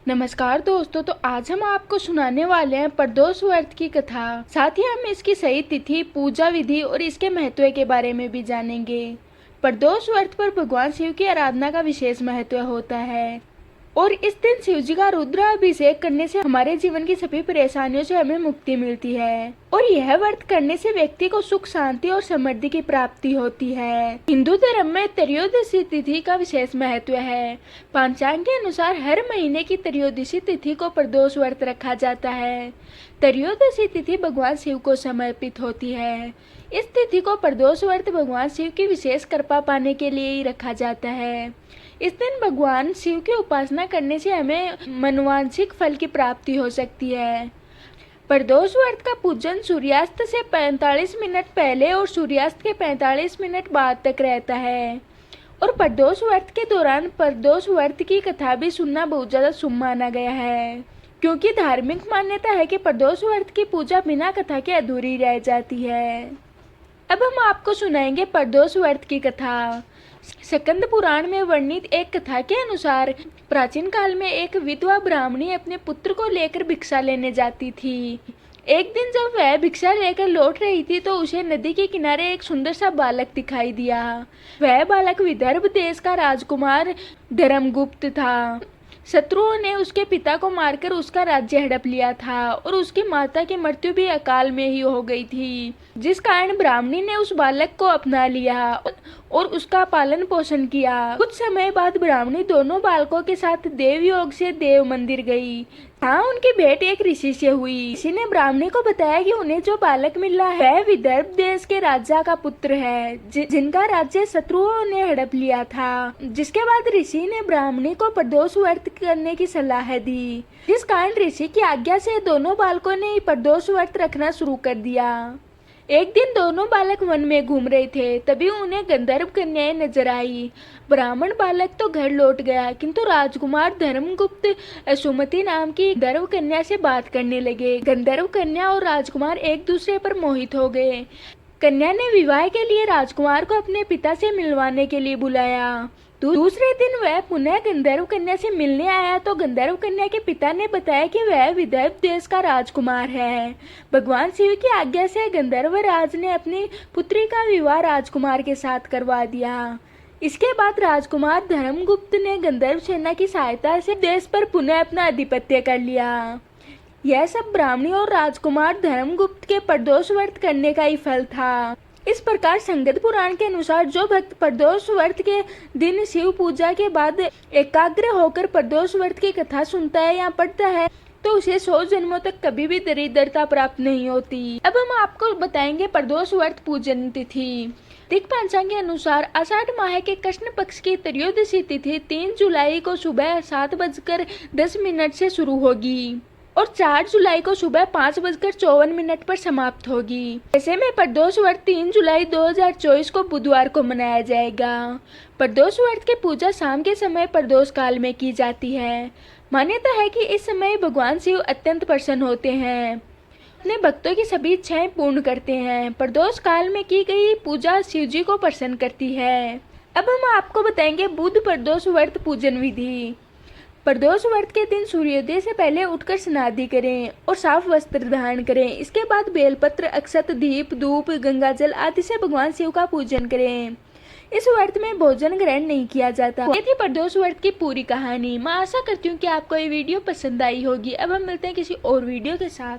नमस्कार दोस्तों, तो आज हम आपको सुनाने वाले हैं प्रदोष व्रत की कथा। साथ ही हम इसकी सही तिथि, पूजा विधि और इसके महत्व के बारे में भी जानेंगे। प्रदोष व्रत पर भगवान शिव की आराधना का विशेष महत्व होता है और इस दिन शिव जी का रुद्राभिषेक करने से हमारे जीवन की सभी परेशानियों से हमें मुक्ति मिलती है और यह व्रत करने से व्यक्ति को सुख, शांति और समृद्धि की प्राप्ति होती है। हिंदू धर्म में त्रयोदशी तिथि का विशेष महत्व है। पंचांग के अनुसार हर महीने की त्रयोदशी तिथि को प्रदोष व्रत रखा जाता है। त्रयोदशी तिथि भगवान शिव को समर्पित होती है। इस तिथि को प्रदोष व्रत भगवान शिव की विशेष कृपा पाने के लिए ही रखा जाता है। इस दिन भगवान शिव की उपासना करने से हमें मनोवांछित फल की प्राप्ति हो सकती है। प्रदोष व्रत का पूजन सूर्यास्त से 45 मिनट पहले और सूर्यास्त के 45 मिनट बाद तक रहता है और प्रदोष व्रत के दौरान प्रदोष व्रत की कथा भी सुनना बहुत ज्यादा शुभ माना गया है, क्योंकि धार्मिक मान्यता है कि प्रदोष व्रत की पूजा बिना कथा के अधूरी रह जाती है। अब हम आपको सुनाएंगे प्रदोष व्रत की कथा। स्कंद पुराण में वर्णित एक कथा के अनुसार प्राचीन काल में एक विधवा ब्राह्मणी अपने पुत्र को लेकर भिक्षा लेने जाती थी। एक दिन जब वह भिक्षा लेकर लौट रही थी तो उसे नदी के किनारे एक सुंदर सा बालक दिखाई दिया। वह बालक विदर्भ देश का राजकुमार धर्मगुप्त था। शत्रुओं ने उसके पिता को मारकर उसका राज्य हड़प लिया था और उसकी माता की मृत्यु भी अकाल में ही हो गई थी, जिस कारण ब्राह्मणी ने उस बालक को अपना लिया और उसका पालन पोषण किया। कुछ समय बाद ब्राह्मणी दोनों बालकों के साथ देवयोग से देव मंदिर गई। हाँ, उनकी भेंट एक ऋषि से हुई। ऋषि ने ब्राह्मणी को बताया कि उन्हें जो बालक मिला है वह विदर्भ देश के राजा का पुत्र है, जिनका राज्य शत्रुओं ने हड़प लिया था। जिसके बाद ऋषि ने ब्राह्मणी को प्रदोष व्रत करने की सलाह दी, जिस कारण ऋषि की आज्ञा से दोनों बालकों ने प्रदोष व्रत रखना शुरू कर दिया। एक दिन दोनों बालक वन में घूम रहे थे, तभी उन्हें गंधर्व कन्याएं नजर आई। ब्राह्मण बालक तो घर लौट गया, किंतु राजकुमार धर्मगुप्त सुमति नाम की गंधर्व कन्या से बात करने लगे। गंधर्व कन्या और राजकुमार एक दूसरे पर मोहित हो गए। कन्या ने विवाह के लिए राजकुमार को अपने पिता से मिलवाने के लिए बुलाया। दूसरे दिन वह पुनः गंधर्व कन्या से मिलने आया तो गंधर्व कन्या के पिता ने बताया कि वह विदर्भ देश का राजकुमार है। भगवान शिव की आज्ञा से गंधर्व राज ने अपनी पुत्री का विवाह राजकुमार के साथ करवा दिया। इसके बाद राजकुमार धर्मगुप्त ने गंधर्व सेना की सहायता से देश पर पुनः अपना आधिपत्य कर लिया। यह सब ब्राह्मणी और राजकुमार धर्मगुप्त के प्रदोष व्रत करने का ही फल था। इस प्रकार स्कंद पुराण के अनुसार जो भक्त प्रदोष व्रत के दिन शिव पूजा के बाद एकाग्र होकर प्रदोष व्रत की कथा सुनता है या पढ़ता है तो उसे 100 जन्मों तक कभी भी दरिद्रता प्राप्त नहीं होती। अब हम आपको बताएंगे प्रदोष व्रत पूजन तिथि। दिक पंचांग के अनुसार आषाढ़ माह के कृष्ण पक्ष की त्रयोदशी तिथि 3 जुलाई को सुबह 7:10 से शुरू होगी और 4 जुलाई को सुबह 5:54 पर समाप्त होगी। ऐसे में प्रदोष व्रत 3 जुलाई 2024 को बुधवार को मनाया जाएगा। प्रदोष व्रत की पूजा शाम के समय प्रदोष काल में की जाती है। मान्यता है कि इस समय भगवान शिव अत्यंत प्रसन्न होते हैं, अपने भक्तों की सभी इच्छाएं पूर्ण करते हैं। प्रदोष काल में की गई पूजा शिव जी को प्रसन्न करती है। अब हम आपको बताएंगे बुध प्रदोष व्रत पूजन विधि। प्रदोष व्रत के दिन सूर्योदय से पहले उठकर स्नादि करें और साफ वस्त्र धारण करें। इसके बाद बेलपत्र, अक्षत, दीप, धूप, गंगाजल आदि से भगवान शिव का पूजन करें। इस व्रत में भोजन ग्रहण नहीं किया जाता। ये थी प्रदोष व्रत की पूरी कहानी। मैं आशा करती हूँ कि आपको ये वीडियो पसंद आई होगी। अब हम मिलते हैं किसी और वीडियो के साथ।